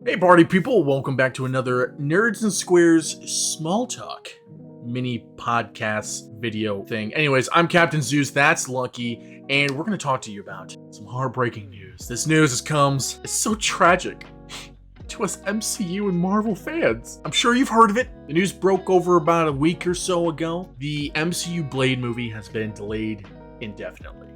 Hey party people, welcome back to another Nerds and Squares Small Talk mini podcast video thing. Anyways, I'm Captain Zeus, that's Lucky, and we're going to talk to you about some heartbreaking news. This news comes, it's so tragic to us MCU and Marvel fans. I'm sure you've heard of it. The news broke over about a week or so ago. The MCU Blade movie has been delayed indefinitely.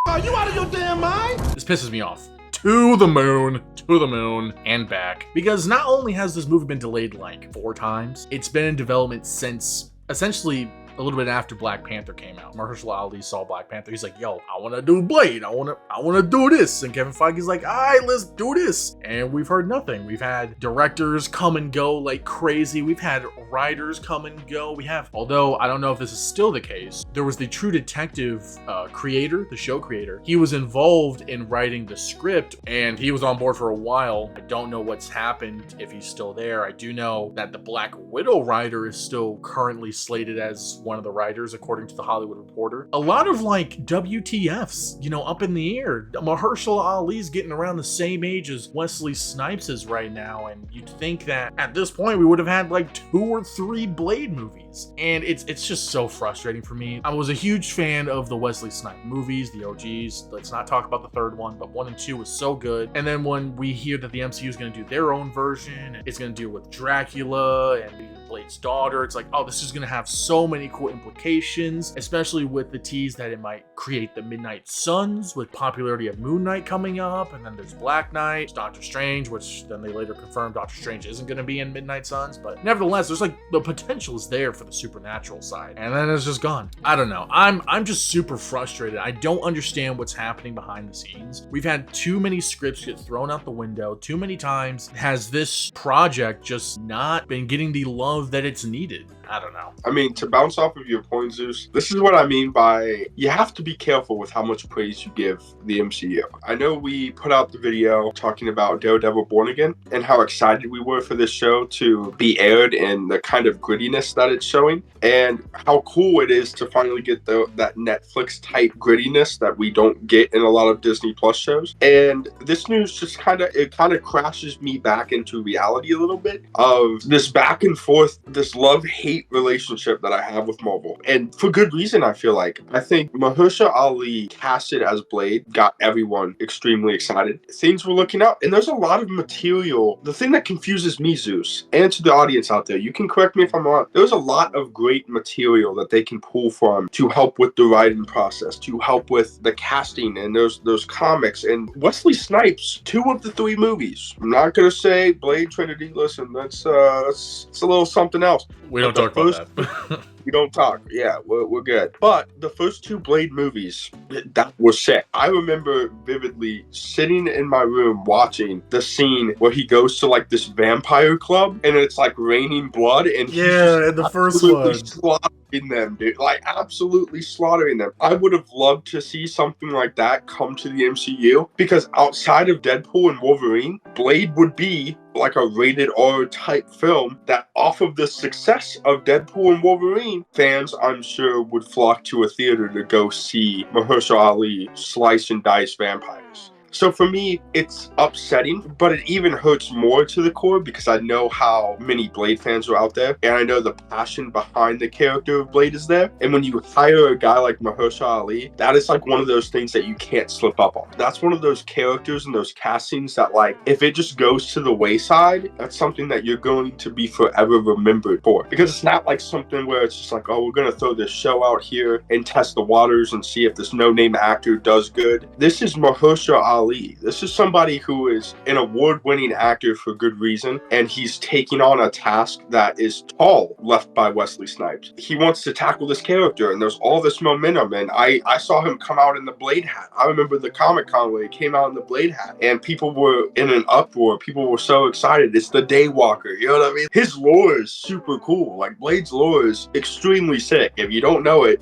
Are you out of your damn mind? This pisses me off. To the moon, and back. Because not only has this movie been delayed like 4 times, it's been in development since essentially a little bit after Black Panther came out. Mahershala Ali saw Black Panther. He's like, yo, I want to do Blade. I want to do this. And Kevin Feige's like, all right, let's do this. And we've heard nothing. We've had directors come and go like crazy. We've had writers come and go. We have, although I don't know if this is still the case, there was the True Detective creator, the show creator. He was involved in writing the script and he was on board for a while. I don't know what's happened, if he's still there. I do know that the Black Widow writer is still currently slated as one of the writers, according to the Hollywood Reporter. A lot of like WTFs, up in the air. Mahershala Ali's getting around the same age as Wesley Snipes is right now, and you'd think that at this point we would have had like 2 or 3 Blade movies. And it's just so frustrating for me. I was a huge fan of the Wesley Snipes movies, the OGs. Let's not talk about the 3rd one, but 1 and 2 was so good. And then when we hear that the MCU is going to do their own version, it's going to deal with Dracula and Blade's daughter, it's like, oh, this is going to have so many cool implications, especially with the tease that it might create the Midnight Suns with popularity of Moon Knight coming up, and then there's Black Knight, Doctor Strange, which then they later confirmed Doctor Strange isn't going to be in Midnight Suns, but nevertheless, there's like the potential is there for the supernatural side, and then it's just gone. I don't know. I'm just super frustrated. I don't understand what's happening behind the scenes. We've had too many scripts get thrown out the window. Too many times has this project just not been getting the love that it's needed. I don't know. I mean, to bounce off of your point, Zeus, this is what I mean by you have to be careful with how much praise you give the MCU. I know we put out the video talking about Daredevil Born Again and how excited we were for this show to be aired and the kind of grittiness that it's showing and how cool it is to finally get that Netflix type grittiness that we don't get in a lot of Disney Plus shows. And this news just kind of crashes me back into reality a little bit of this back and forth, this love-hate relationship that I have with Marvel, and for good reason. I think Mahershala Ali casted as Blade got everyone extremely excited. Things were looking up, and there's a lot of material. The thing that confuses me, Zeus, and to the audience out there, you can correct me if I'm wrong, there's a lot of great material that they can pull from to help with the writing process, to help with the casting, and those comics. And Wesley Snipes, 2 of the 3 movies. I'm not gonna say Blade Trinity. Listen, that's it's a little something else. We don't talk about that. We don't talk. Yeah, we're good. But the first 2 Blade movies, that was sick. I remember vividly sitting in my room watching the scene where he goes to like this vampire club and it's like raining blood and yeah, the first one. Slaughtering them, dude. Like absolutely slaughtering them. I would have loved to see something like that come to the MCU because outside of Deadpool and Wolverine, Blade would be like a rated R type film that off of the success of Deadpool and Wolverine, fans I'm sure would flock to a theater to go see Mahershala Ali slice and dice vampires. So for me, it's upsetting, but it even hurts more to the core because I know how many Blade fans are out there, and I know the passion behind the character of Blade is there. And when you hire a guy like Mahershala Ali, that is like one of those things that you can't slip up on. That's one of those characters and those castings that, like, if it just goes to the wayside, that's something that you're going to be forever remembered for. Because it's not like something where it's just like, oh, we're going to throw this show out here and test the waters and see if this no-name actor does good. This is Mahershala Ali. This is somebody who is an award-winning actor for good reason, and he's taking on a task that is tall left by Wesley Snipes. He wants to tackle this character, and there's all this momentum, and I saw him come out in the Blade hat. I remember the Comic-Con where he came out in the Blade hat, and people were in an uproar. People were so excited. It's the Daywalker, you know what I mean? His lore is super cool. Like, Blade's lore is extremely sick. If you don't know it,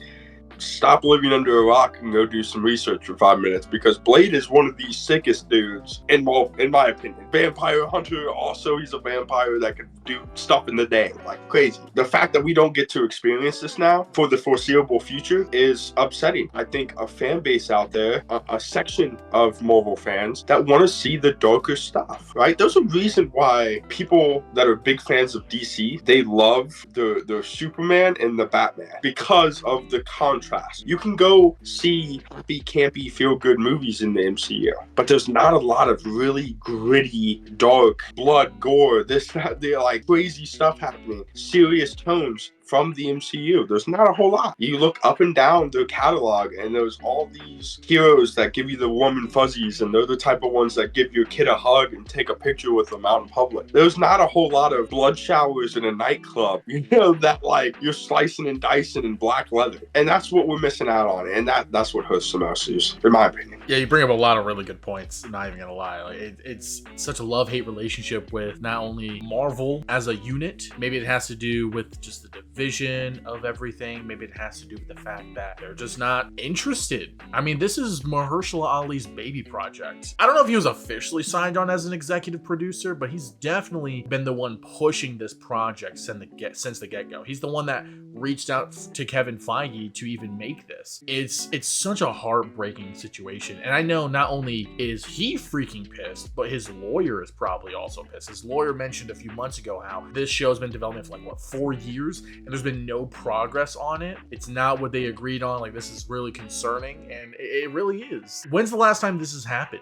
stop living under a rock and go do some research for 5 minutes, because Blade is one of the sickest dudes involved, in my opinion. Vampire hunter, also he's a vampire that can do stuff in the day, like crazy. The fact that we don't get to experience this now for the foreseeable future is upsetting. I think a fan base out there, a section of Marvel fans that want to see the darker stuff, right? There's a reason why people that are big fans of DC, they love the Superman and the Batman, because of the contrast. You can go see happy, campy, feel-good movies in the MCU, but there's not a lot of really gritty, dark, blood, gore, this, that, they're like crazy stuff happening, serious tones from the MCU. There's not a whole lot. You look up and down their catalog, and there's all these heroes that give you the warm and fuzzies, and they're the type of ones that give your kid a hug and take a picture with them out in public. There's not a whole lot of blood showers in a nightclub, that like you're slicing and dicing in black leather. And that's what we're missing out on, and that's what hurts the most, in my opinion. Yeah, you bring up a lot of really good points. I'm not even gonna lie. Like, it's such a love-hate relationship with not only Marvel as a unit. Maybe it has to do with just the division of everything. Maybe it has to do with the fact that they're just not interested. I mean, this is Mahershala Ali's baby project. I don't know if he was officially signed on as an executive producer, but he's definitely been the one pushing this project since the get-go. He's the one that reached out to Kevin Feige to even make this. It's such a heartbreaking situation. And I know not only is he freaking pissed, but his lawyer is probably also pissed. His lawyer mentioned a few months ago how this show's been developing for like, 4 years, and there's been no progress on it. It's not what they agreed on. Like, this is really concerning, and it really is. When's the last time this has happened,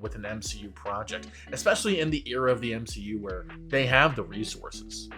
with an MCU project? Especially in the era of the MCU where they have the resources,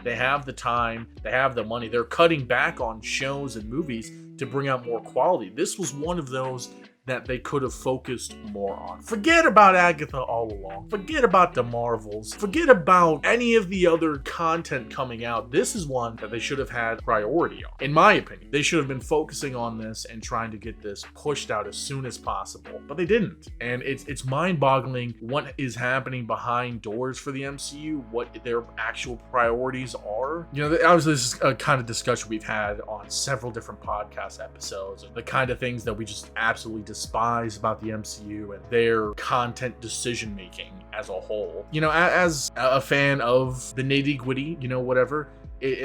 they have the time, they have the money. They're cutting back on shows and movies to bring out more quality. This was one of those that they could have focused more on. Forget about Agatha all along. Forget about the Marvels. Forget about any of the other content coming out. This is one that they should have had priority on. In my opinion, they should have been focusing on this and trying to get this pushed out as soon as possible, but they didn't. And it's mind-boggling what is happening behind doors for the MCU, what their actual priorities are. Obviously this is a kind of discussion we've had on several different podcast episodes, and the kind of things that we just absolutely despise about the MCU and their content decision making as a whole. As a fan of the nitty gritty, whatever,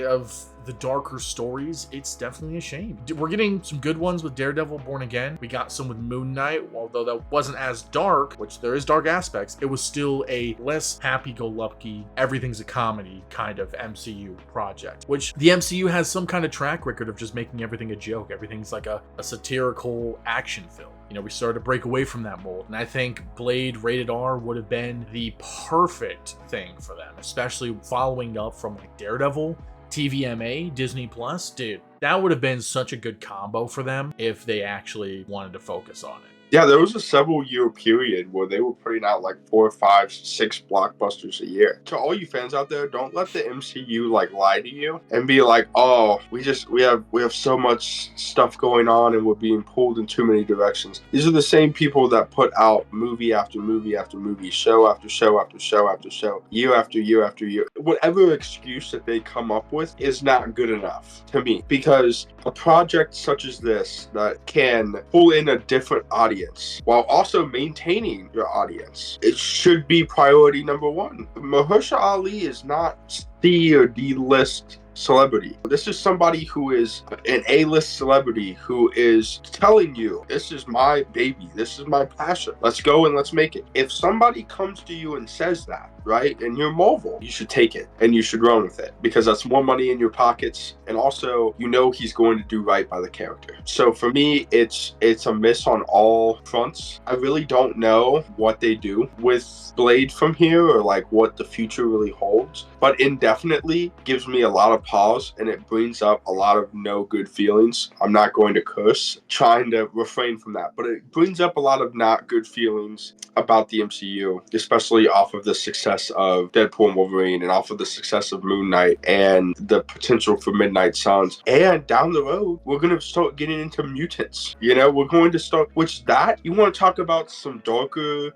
of the darker stories, it's definitely a shame. We're getting some good ones with Daredevil Born Again. We got some with Moon Knight, although that wasn't as dark, which there is dark aspects. It was still a less happy-go-lucky, everything's a comedy kind of MCU project, which the MCU has some kind of track record of just making everything a joke. Everything's like a satirical action film. We started to break away from that mold, and I think Blade rated R would have been the perfect thing for them, especially following up from like Daredevil, TVMA, Disney Plus. Dude, that would have been such a good combo for them if they actually wanted to focus on it. Yeah, there was a several-year period where they were putting out like 4, 5, 6 blockbusters a year. To all you fans out there, don't let the MCU lie to you and be like, "Oh, we have so much stuff going on and we're being pulled in too many directions." These are the same people that put out movie after movie after movie, show after show after show after show, year after year after year. Whatever excuse that they come up with is not good enough to me, because a project such as this that can pull in a different audience while also maintaining your audience, it should be priority number one. Mahershala Ali is not C or D list celebrity. This is somebody who is an A-list celebrity who is telling you, this is my baby, this is my passion, let's go and let's make it. If somebody comes to you and says that, right, and you're Marvel, you should take it and you should run with it, because that's more money in your pockets, and also he's going to do right by the character. So for me, it's a miss on all fronts. I really don't know what they do with Blade from here, or what the future really holds, but indefinitely gives me a lot of pause, and it brings up a lot of no good feelings. I'm not going to curse, trying to refrain from that, but it brings up a lot of not good feelings about the MCU, especially off of the success of Deadpool and Wolverine, and off of the success of Moon Knight and the potential for Midnight Suns. And down the road, we're going to start getting into mutants. We're going to start, you want to talk about some darker,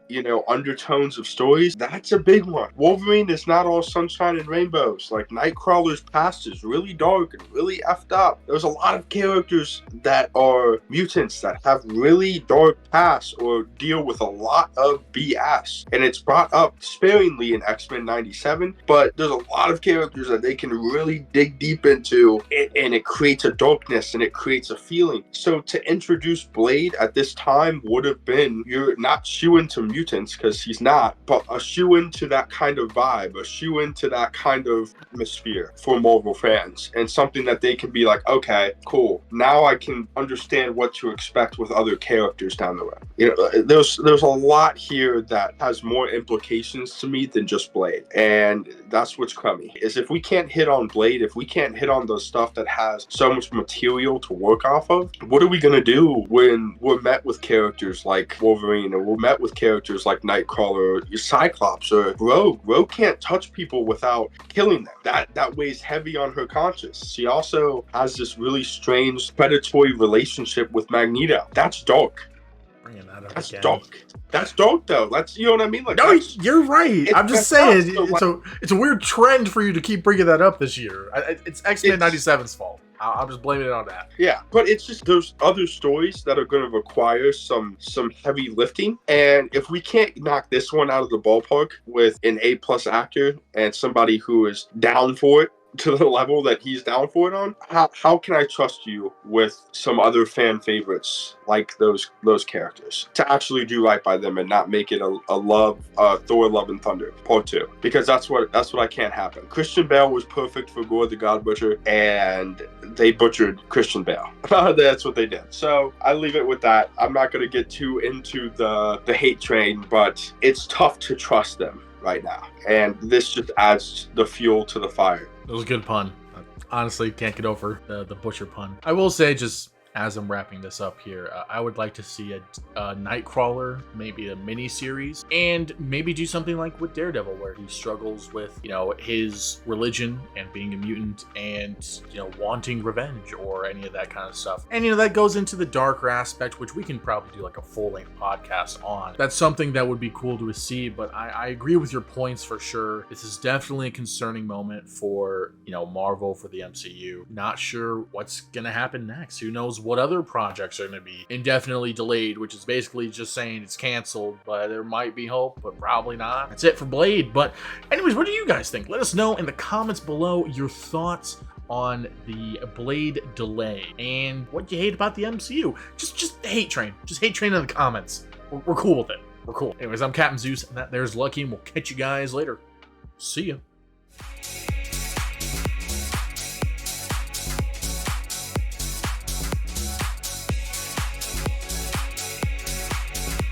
undertones of stories, that's a big one. Wolverine is not all sunshine and rainbows. Nightcrawler's past past is really dark and really effed up. There's a lot of characters that are mutants that have really dark pasts or deal with a lot of BS. And it's brought up sparingly in X-Men 97, but there's a lot of characters that they can really dig deep into, and it creates a darkness and it creates a feeling. So to introduce Blade at this time would have been, you're not shoo-in to mutants, because he's not, but a shoo-in to that kind of vibe, a shoo-in to that kind of atmosphere for Marvel fans, and something that they can be like, okay, cool, now I can understand what to expect with other characters down the road. You know, there's a lot here that has more implications to me than just Blade, and that's what's crummy. Is if we can't hit on Blade, if we can't hit on the stuff that has so much material to work off of, what are we gonna do when we're met with characters like Wolverine, or we're met with characters like Nightcrawler, or Cyclops, or Rogue? Rogue can't touch people without killing them. That weighs heavy on her conscience. She also has this really strange predatory relationship with Magneto. That's dark. Bringing that up That's again. dark. That's dark, though. That's, you know what I mean? Like, No, you're right. I'm just saying, so it's a weird trend for you to keep bringing that up this year. It's X-Men 97's fault. I'm just blaming it on that. Yeah, but it's just those other stories that are going to require some heavy lifting, and if we can't knock this one out of the ballpark with an A+ actor and somebody who is down for it to the level that he's down for it on, how can I trust you with some other fan favorites like those characters to actually do right by them and not make it a Thor Love and Thunder Part 2? Because that's what I can't happen. Christian Bale was perfect for Gore the God Butcher, and they butchered Christian Bale. That's what they did. So I leave it with that. I'm not going to get too into the hate train, but it's tough to trust them right now, and this just adds the fuel to the fire. It was a good pun. I honestly can't get over the butcher pun. I will say, just as I'm wrapping this up here, I would like to see a Nightcrawler, maybe a mini series, and maybe do something like with Daredevil, where he struggles with, you know, his religion and being a mutant, and, you know, wanting revenge or any of that kind of stuff. And, you know, that goes into the darker aspect, which we can probably do like a full-length podcast on. That's something that would be cool to see, but I agree with your points for sure. This is definitely a concerning moment for, you know, Marvel, for the MCU. Not sure what's gonna happen next. Who knows what other projects are going to be indefinitely delayed, which is basically just saying it's canceled, but there might be hope, but probably not. That's it for Blade. But anyways, what do you guys think? Let us know in the comments below your thoughts on the Blade delay and what you hate about the MCU. Just the hate train. Just hate train in the comments. We're cool with it. We're cool. Anyways, I'm Captain Zeus, and there's Lucky, and we'll catch you guys later. See ya.